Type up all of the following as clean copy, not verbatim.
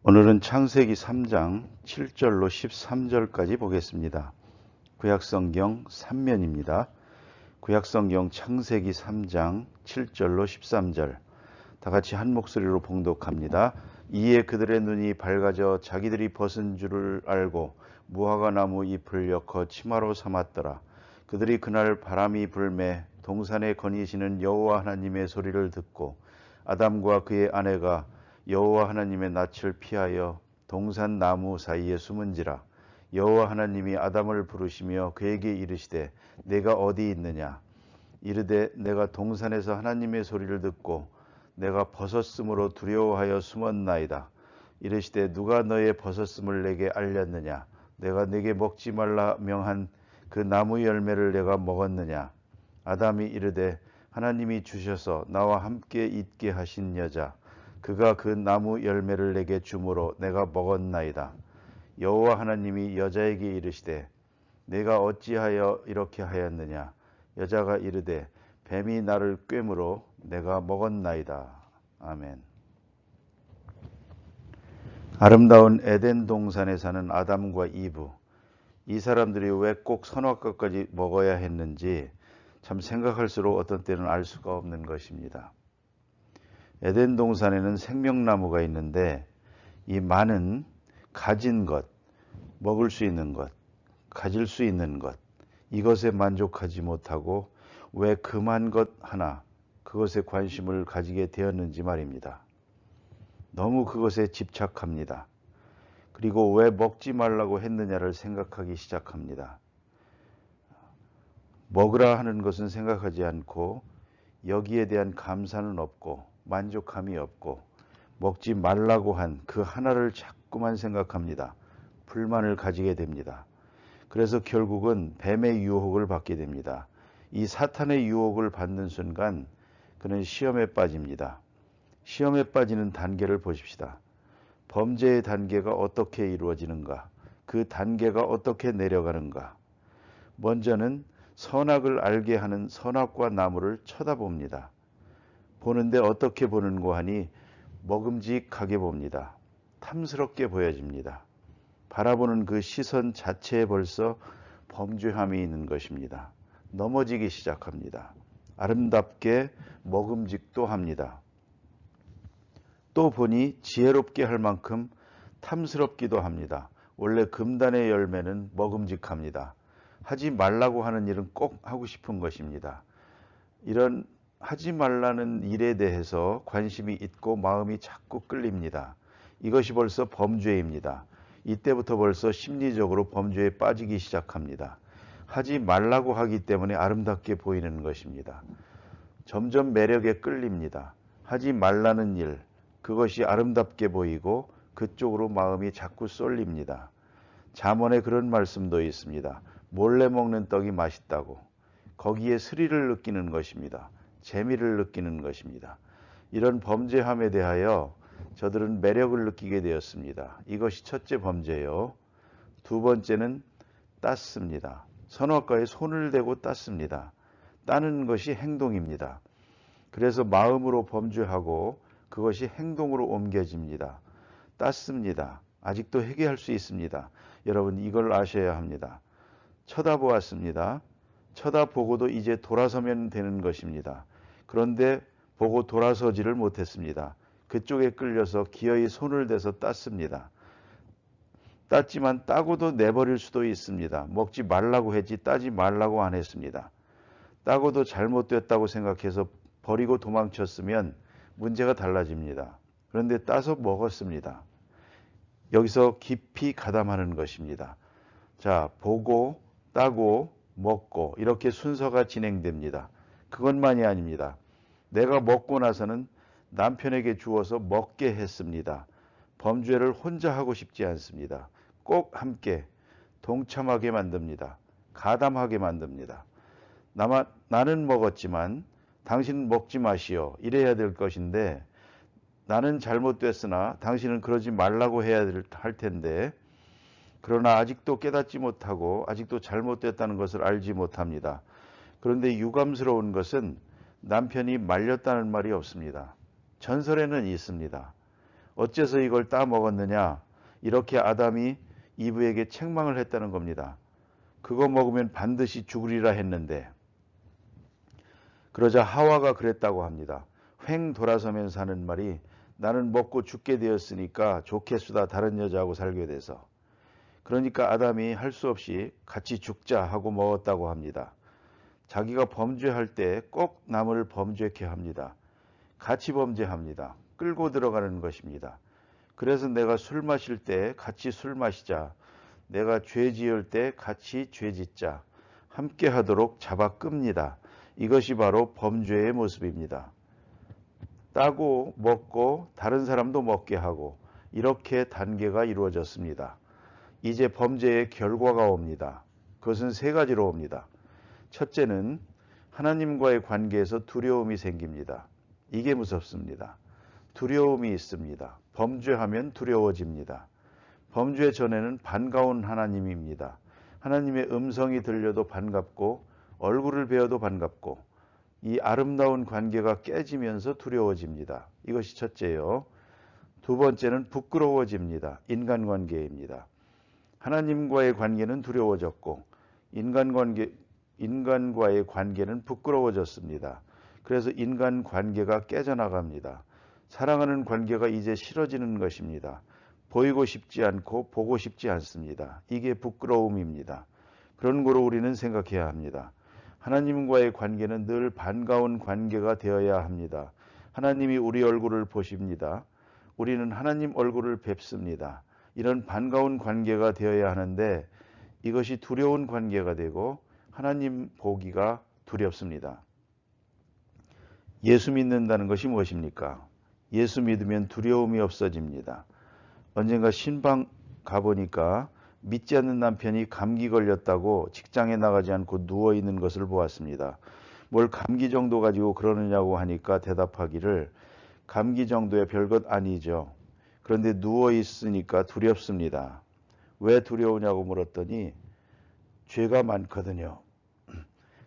오늘은 창세기 3장 7절로 13절까지 보겠습니다. 구약성경 3면입니다. 구약성경 창세기 3장 7절로 13절 다 같이 한 목소리로 봉독합니다. 이에 그들의 눈이 밝아져 자기들이 벗은 줄을 알고 무화과 나무 잎을 엮어 치마로 삼았더라. 그들이 그날 바람이 불매 동산에 거니시는 여호와 하나님의 소리를 듣고 아담과 그의 아내가 여호와 하나님의 낯을 피하여 동산 나무 사이에 숨은지라. 여호와 하나님이 아담을 부르시며 그에게 이르시되 내가 어디 있느냐. 이르되 내가 동산에서 하나님의 소리를 듣고 내가 벗었으므로 두려워하여 숨었나이다. 이르시되 누가 너의 벗었음을 내게 알렸느냐. 내가 내게 먹지 말라 명한 그 나무 열매를 내가 먹었느냐. 아담이 이르되 하나님이 주셔서 나와 함께 있게 하신 여자 그가 그 나무 열매를 내게 주므로 내가 먹었나이다. 여호와 하나님이 여자에게 이르시되 내가 어찌하여 이렇게 하였느냐. 여자가 이르되 뱀이 나를 꿰므로 내가 먹었나이다. 아멘. 아름다운 에덴 동산에 사는 아담과 이브, 이 사람들이 왜 꼭 선악과까지 먹어야 했는지 참 생각할수록 어떤 때는 알 수가 없는 것입니다. 에덴 동산에는 생명나무가 있는데 이 많은 가진 것, 먹을 수 있는 것, 가질 수 있는 것, 이것에 만족하지 못하고 왜 금한 것 하나, 그것에 관심을 가지게 되었는지 말입니다. 너무 그것에 집착합니다. 그리고 왜 먹지 말라고 했느냐를 생각하기 시작합니다. 먹으라 하는 것은 생각하지 않고 여기에 대한 감사는 없고 만족함이 없고 먹지 말라고 한 그 하나를 자꾸만 생각합니다. 불만을 가지게 됩니다. 그래서 결국은 뱀의 유혹을 받게 됩니다. 이 사탄의 유혹을 받는 순간 그는 시험에 빠집니다. 시험에 빠지는 단계를 보십시다. 범죄의 단계가 어떻게 이루어지는가? 그 단계가 어떻게 내려가는가? 먼저는 선악을 알게 하는 선악과 나무를 쳐다봅니다. 보는데 어떻게 보는고 하니 먹음직하게 봅니다. 탐스럽게 보여집니다. 바라보는 그 시선 자체에 벌써 범죄함이 있는 것입니다. 넘어지기 시작합니다. 아름답게 먹음직도 합니다. 또 보니 지혜롭게 할 만큼 탐스럽기도 합니다. 원래 금단의 열매는 먹음직합니다. 하지 말라고 하는 일은 꼭 하고 싶은 것입니다. 이런 하지 말라는 일에 대해서 관심이 있고 마음이 자꾸 끌립니다. 이것이 벌써 범죄입니다. 이때부터 벌써 심리적으로 범죄에 빠지기 시작합니다. 하지 말라고 하기 때문에 아름답게 보이는 것입니다. 점점 매력에 끌립니다. 하지 말라는 일, 그것이 아름답게 보이고 그쪽으로 마음이 자꾸 쏠립니다. 잠언에 그런 말씀도 있습니다. 몰래 먹는 떡이 맛있다고. 거기에 스릴을 느끼는 것입니다. 재미를 느끼는 것입니다. 이런 범죄함에 대하여 저들은 매력을 느끼게 되었습니다. 이것이 첫째 범죄요. 두 번째는 땄습니다. 선악과에 손을 대고 땄습니다. 따는 것이 행동입니다. 그래서 마음으로 범죄하고 그것이 행동으로 옮겨집니다. 땄습니다. 아직도 회개할 수 있습니다. 여러분 이걸 아셔야 합니다. 쳐다보았습니다. 쳐다보고도 이제 돌아서면 되는 것입니다. 그런데 보고 돌아서지를 못했습니다. 그쪽에 끌려서 기어이 손을 대서 땄습니다. 땄지만 따고도 내버릴 수도 있습니다. 먹지 말라고 했지 따지 말라고 안 했습니다. 따고도 잘못됐다고 생각해서 버리고 도망쳤으면 문제가 달라집니다. 그런데 따서 먹었습니다. 여기서 깊이 가담하는 것입니다. 자, 보고 따고 먹고 이렇게 순서가 진행됩니다. 그것만이 아닙니다. 내가 먹고 나서는 남편에게 주어서 먹게 했습니다. 범죄를 혼자 하고 싶지 않습니다. 꼭 함께 동참하게 만듭니다. 가담하게 만듭니다. 나는 먹었지만 당신은 먹지 마시오. 이래야 될 것인데 나는 잘못됐으나 당신은 그러지 말라고 해야 할 텐데 그러나 아직도 깨닫지 못하고 아직도 잘못됐다는 것을 알지 못합니다. 그런데 유감스러운 것은 남편이 말렸다는 말이 없습니다. 전설에는 있습니다. 어째서 이걸 따먹었느냐? 이렇게 아담이 이브에게 책망을 했다는 겁니다. 그거 먹으면 반드시 죽으리라 했는데, 그러자 하와가 그랬다고 합니다. 횡 돌아서면서 하는 말이, 나는 먹고 죽게 되었으니까 좋겠수다, 다른 여자하고 살게 돼서. 그러니까 아담이 할 수 없이 같이 죽자 하고 먹었다고 합니다. 자기가 범죄할 때 꼭 남을 범죄케 합니다. 같이 범죄합니다. 끌고 들어가는 것입니다. 그래서 내가 술 마실 때 같이 술 마시자. 내가 죄 지을 때 같이 죄 짓자. 함께 하도록 잡아 끕니다. 이것이 바로 범죄의 모습입니다. 따고 먹고 다른 사람도 먹게 하고 이렇게 단계가 이루어졌습니다. 이제 범죄의 결과가 옵니다. 그것은 세 가지로 옵니다. 첫째는 하나님과의 관계에서 두려움이 생깁니다. 이게 무섭습니다. 두려움이 있습니다. 범죄하면 두려워집니다. 범죄 전에는 반가운 하나님입니다. 하나님의 음성이 들려도 반갑고 얼굴을 배워도 반갑고 이 아름다운 관계가 깨지면서 두려워집니다. 이것이 첫째요. 두 번째는 부끄러워집니다. 인간관계입니다. 하나님과의 관계는 두려워졌고 인간과의 관계는 부끄러워졌습니다. 그래서 인간관계가 깨져나갑니다. 사랑하는 관계가 이제 싫어지는 것입니다. 보이고 싶지 않고 보고 싶지 않습니다. 이게 부끄러움입니다. 그런 거로 우리는 생각해야 합니다. 하나님과의 관계는 늘 반가운 관계가 되어야 합니다. 하나님이 우리 얼굴을 보십니다. 우리는 하나님 얼굴을 뵙습니다. 이런 반가운 관계가 되어야 하는데 이것이 두려운 관계가 되고 하나님 보기가 두렵습니다. 예수 믿는다는 것이 무엇입니까? 예수 믿으면 두려움이 없어집니다. 언젠가 신방 가보니까 믿지 않는 남편이 감기 걸렸다고 직장에 나가지 않고 누워있는 것을 보았습니다. 뭘 감기 정도 가지고 그러느냐고 하니까 대답하기를 감기 정도야 별것 아니죠. 그런데 누워있으니까 두렵습니다. 왜 두려우냐고 물었더니 죄가 많거든요.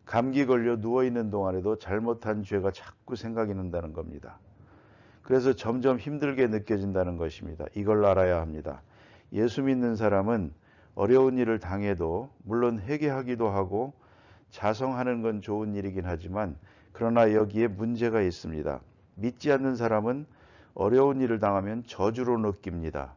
감기 걸려 누워있는 동안에도 잘못한 죄가 자꾸 생각이 난다는 겁니다. 그래서 점점 힘들게 느껴진다는 것입니다. 이걸 알아야 합니다. 예수 믿는 사람은 어려운 일을 당해도 물론 회개하기도 하고 자성하는 건 좋은 일이긴 하지만 그러나 여기에 문제가 있습니다. 믿지 않는 사람은 어려운 일을 당하면 저주로 느낍니다.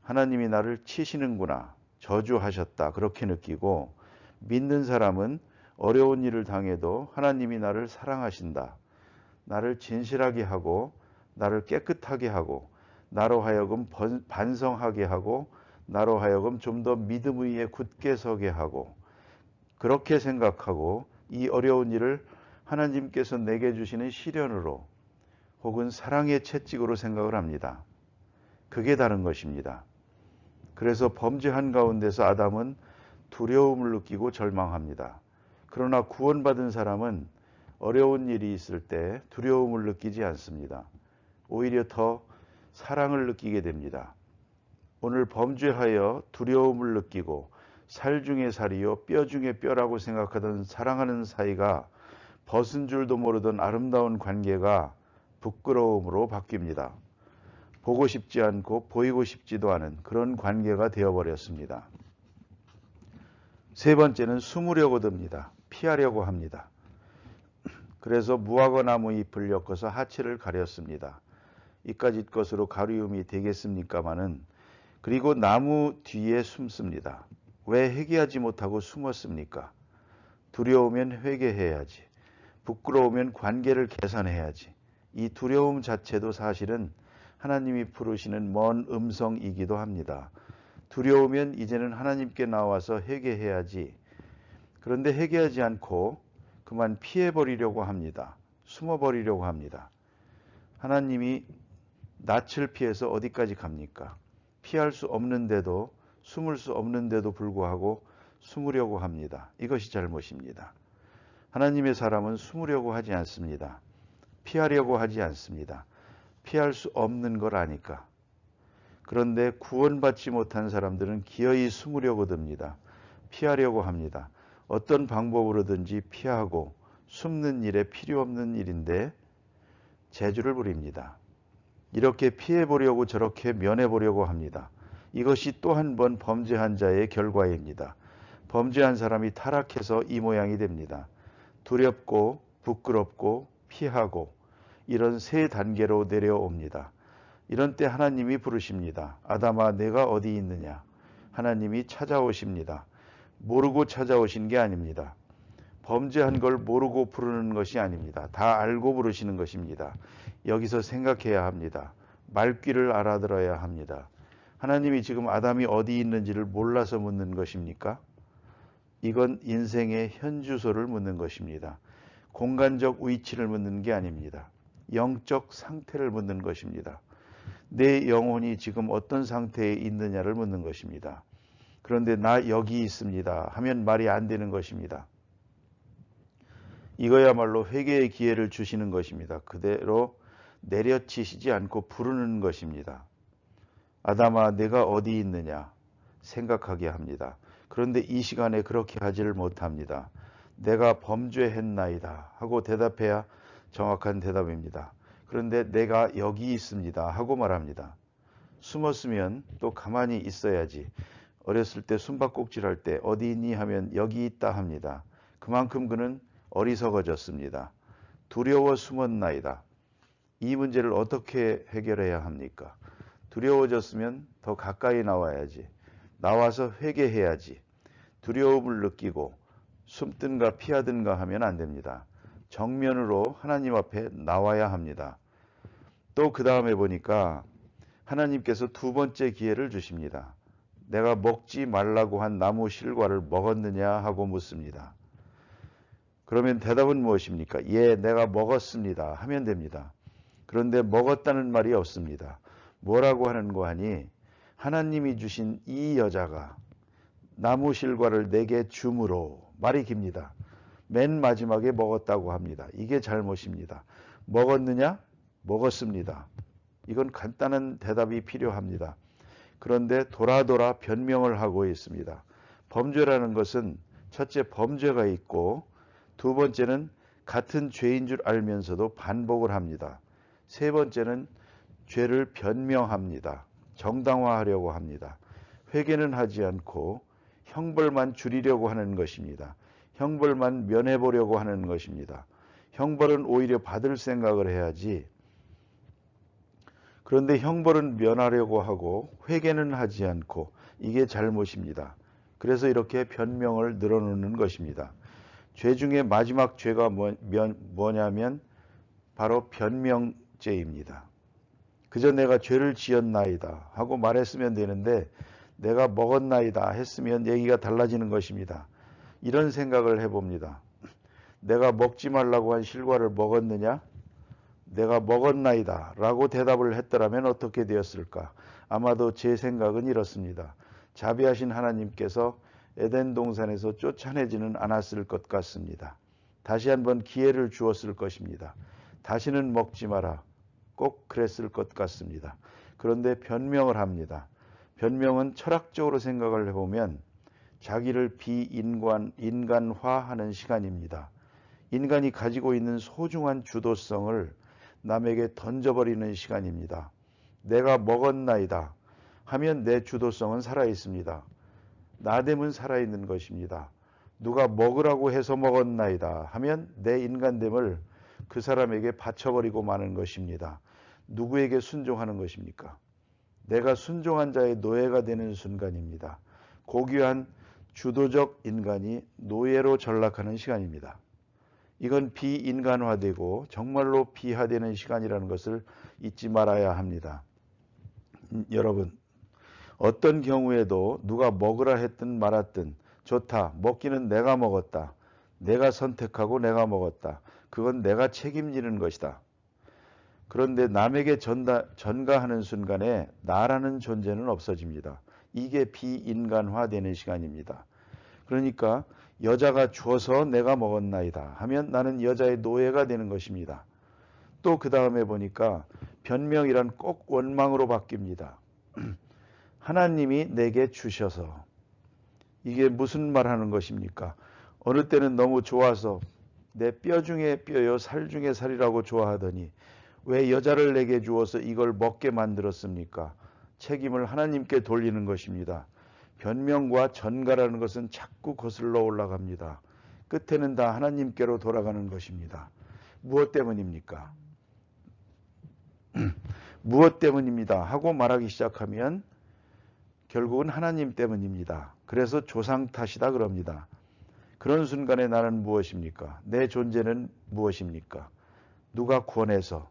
하나님이 나를 치시는구나, 저주하셨다 그렇게 느끼고, 믿는 사람은 어려운 일을 당해도 하나님이 나를 사랑하신다, 나를 진실하게 하고 나를 깨끗하게 하고 나로 하여금 반성하게 하고 나로 하여금 좀 더 믿음 위에 굳게 서게 하고, 그렇게 생각하고 이 어려운 일을 하나님께서 내게 주시는 시련으로 혹은 사랑의 채찍으로 생각을 합니다. 그게 다른 것입니다. 그래서 범죄한 가운데서 아담은 두려움을 느끼고 절망합니다. 그러나 구원받은 사람은 어려운 일이 있을 때 두려움을 느끼지 않습니다. 오히려 더 사랑을 느끼게 됩니다. 오늘 범죄하여 두려움을 느끼고 살 중에 살이요 뼈 중에 뼈라고 생각하던 사랑하는 사이가 벗은 줄도 모르던 아름다운 관계가 부끄러움으로 바뀝니다. 보고 싶지 않고 보이고 싶지도 않은 그런 관계가 되어버렸습니다. 세 번째는 숨으려고 듭니다. 피하려고 합니다. 그래서 무화과 나무 잎을 엮어서 하체를 가렸습니다. 이까짓 것으로 가리움이 되겠습니까마는, 그리고 나무 뒤에 숨습니다. 왜 회개하지 못하고 숨었습니까? 두려우면 회개해야지. 부끄러우면 관계를 개선해야지. 이 두려움 자체도 사실은 하나님이 부르시는 먼 음성이기도 합니다. 두려우면 이제는 하나님께 나와서 회개해야지. 그런데 회개하지 않고 그만 피해버리려고 합니다. 숨어버리려고 합니다. 하나님이 낯을 피해서 어디까지 갑니까? 피할 수 없는데도, 숨을 수 없는데도 불구하고 숨으려고 합니다. 이것이 잘못입니다. 하나님의 사람은 숨으려고 하지 않습니다. 피하려고 하지 않습니다. 피할 수 없는 걸 아니까. 그런데 구원받지 못한 사람들은 기어이 숨으려고 듭니다. 피하려고 합니다. 어떤 방법으로든지 피하고 숨는 일에 필요 없는 일인데 재주를 부립니다. 이렇게 피해보려고 저렇게 면해보려고 합니다. 이것이 또 한 번 범죄한 자의 결과입니다. 범죄한 사람이 타락해서 이 모양이 됩니다. 두렵고 부끄럽고 피하고 이런 세 단계로 내려옵니다. 이런 때 하나님이 부르십니다. 아담아, 내가 어디 있느냐? 하나님이 찾아오십니다. 모르고 찾아오신 게 아닙니다. 범죄한 걸 모르고 부르는 것이 아닙니다. 다 알고 부르시는 것입니다. 여기서 생각해야 합니다. 말귀를 알아들어야 합니다. 하나님이 지금 아담이 어디 있는지를 몰라서 묻는 것입니까? 이건 인생의 현주소를 묻는 것입니다. 공간적 위치를 묻는 게 아닙니다. 영적 상태를 묻는 것입니다. 내 영혼이 지금 어떤 상태에 있느냐를 묻는 것입니다. 그런데 나 여기 있습니다 하면 말이 안 되는 것입니다. 이거야말로 회개의 기회를 주시는 것입니다. 그대로 내려치시지 않고 부르는 것입니다. 아담아, 내가 어디 있느냐 생각하게 합니다. 그런데 이 시간에 그렇게 하지를 못합니다. 내가 범죄했나이다 하고 대답해야 정확한 대답입니다. 그런데 내가 여기 있습니다 하고 말합니다. 숨었으면 또 가만히 있어야지. 어렸을 때 숨바꼭질할 때 어디 있니 하면 여기 있다 합니다. 그만큼 그는 어리석어졌습니다. 두려워 숨었나이다. 이 문제를 어떻게 해결해야 합니까? 두려워졌으면 더 가까이 나와야지. 나와서 회개해야지. 두려움을 느끼고 숨든가 피하든가 하면 안 됩니다. 정면으로 하나님 앞에 나와야 합니다. 또 그 다음에 보니까 하나님께서 두 번째 기회를 주십니다. 내가 먹지 말라고 한 나무 실과를 먹었느냐 하고 묻습니다. 그러면 대답은 무엇입니까? 예, 내가 먹었습니다 하면 됩니다. 그런데 먹었다는 말이 없습니다. 뭐라고 하는 거 하니 하나님이 주신 이 여자가 나무 실과를 내게 줌으로 말이 깁니다. 맨 마지막에 먹었다고 합니다. 이게 잘못입니다. 먹었느냐? 먹었습니다. 이건 간단한 대답이 필요합니다. 그런데 돌아 변명을 하고 있습니다. 범죄라는 것은 첫째 범죄가 있고 두 번째는 같은 죄인 줄 알면서도 반복을 합니다. 세 번째는 죄를 변명합니다. 정당화하려고 합니다. 회개는 하지 않고 형벌만 줄이려고 하는 것입니다. 형벌만 면해보려고 하는 것입니다. 형벌은 오히려 받을 생각을 해야지. 그런데 형벌은 면하려고 하고 회개는 하지 않고 이게 잘못입니다. 그래서 이렇게 변명을 늘어놓는 것입니다. 죄 중에 마지막 죄가 뭐냐면 바로 변명죄입니다. 그저 내가 죄를 지었나이다 하고 말했으면 되는데 내가 먹었나이다 했으면 얘기가 달라지는 것입니다. 이런 생각을 해봅니다. 내가 먹지 말라고 한 실과를 먹었느냐? 내가 먹었나이다 라고 대답을 했더라면 어떻게 되었을까? 아마도 제 생각은 이렇습니다. 자비하신 하나님께서 에덴 동산에서 쫓아내지는 않았을 것 같습니다. 다시 한번 기회를 주었을 것입니다. 다시는 먹지 마라. 꼭 그랬을 것 같습니다. 그런데 변명을 합니다. 변명은 철학적으로 생각을 해보면 자기를 인간화하는 시간입니다. 인간이 가지고 있는 소중한 주도성을 남에게 던져버리는 시간입니다. 내가 먹었나이다 하면 내 주도성은 살아있습니다. 나됨은 살아있는 것입니다. 누가 먹으라고 해서 먹었나이다 하면 내 인간됨을 그 사람에게 바쳐버리고 마는 것입니다. 누구에게 순종하는 것입니까? 내가 순종한 자의 노예가 되는 순간입니다. 고귀한 주도적 인간이 노예로 전락하는 시간입니다. 이건 비인간화되고 정말로 비하되는 시간이라는 것을 잊지 말아야 합니다. 여러분, 어떤 경우에도 누가 먹으라 했든 말았든 좋다, 먹기는 내가 먹었다, 내가 선택하고 내가 먹었다, 그건 내가 책임지는 것이다. 그런데 남에게 전가하는 순간에 나라는 존재는 없어집니다. 이게 비인간화되는 시간입니다. 그러니까 여자가 줘서 내가 먹었나이다 하면 나는 여자의 노예가 되는 것입니다. 또 그 다음에 보니까 변명이란 꼭 원망으로 바뀝니다. 하나님이 내게 주셔서. 이게 무슨 말 하는 것입니까? 어느 때는 너무 좋아서 내 뼈 중에 뼈요 살 중에 살이라고 좋아하더니 왜 여자를 내게 주어서 이걸 먹게 만들었습니까? 책임을 하나님께 돌리는 것입니다. 변명과 전가라는 것은 자꾸 거슬러 올라갑니다. 끝에는 다 하나님께로 돌아가는 것입니다. 무엇 때문입니까? 무엇 때문입니다 하고 말하기 시작하면 결국은 하나님 때문입니다. 그래서 조상 탓이다 그럽니다. 그런 순간에 나는 무엇입니까? 내 존재는 무엇입니까? 누가 권해서?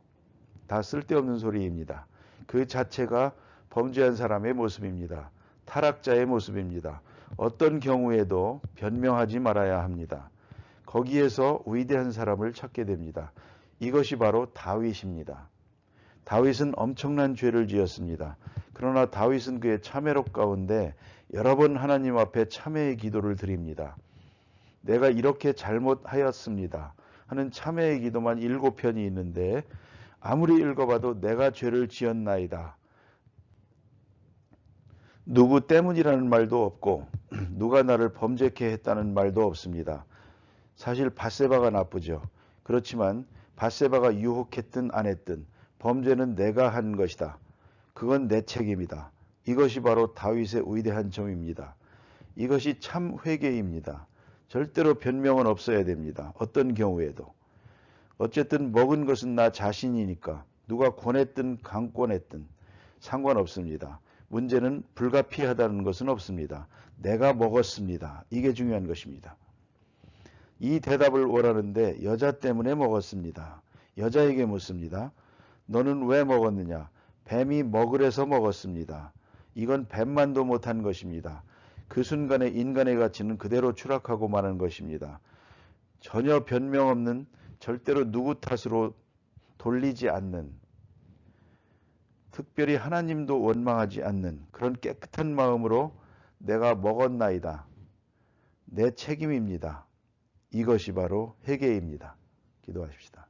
다 쓸데없는 소리입니다. 그 자체가 범죄한 사람의 모습입니다. 타락자의 모습입니다. 어떤 경우에도 변명하지 말아야 합니다. 거기에서 위대한 사람을 찾게 됩니다. 이것이 바로 다윗입니다. 다윗은 엄청난 죄를 지었습니다. 그러나 다윗은 그의 참회록 가운데 여러 번 하나님 앞에 참회의 기도를 드립니다. 내가 이렇게 잘못하였습니다 하는 참회의 기도만 7편이 있는데 아무리 읽어봐도 내가 죄를 지었나이다. 누구 때문이라는 말도 없고 누가 나를 범죄케 했다는 말도 없습니다. 사실 밧세바가 나쁘죠. 그렇지만 밧세바가 유혹했든 안 했든 범죄는 내가 한 것이다. 그건 내 책임이다. 이것이 바로 다윗의 위대한 점입니다. 이것이 참 회개입니다. 절대로 변명은 없어야 됩니다. 어떤 경우에도. 어쨌든 먹은 것은 나 자신이니까 누가 권했든 강권했든 상관없습니다. 문제는 불가피하다는 것은 없습니다. 내가 먹었습니다. 이게 중요한 것입니다. 이 대답을 원하는데 여자 때문에 먹었습니다. 여자에게 묻습니다. 너는 왜 먹었느냐? 뱀이 먹으래서 먹었습니다. 이건 뱀만도 못한 것입니다. 그 순간에 인간의 가치는 그대로 추락하고 마는 것입니다. 전혀 변명 없는, 절대로 누구 탓으로 돌리지 않는, 특별히 하나님도 원망하지 않는 그런 깨끗한 마음으로 내가 먹었나이다. 내 책임입니다. 이것이 바로 회개입니다. 기도하십시다.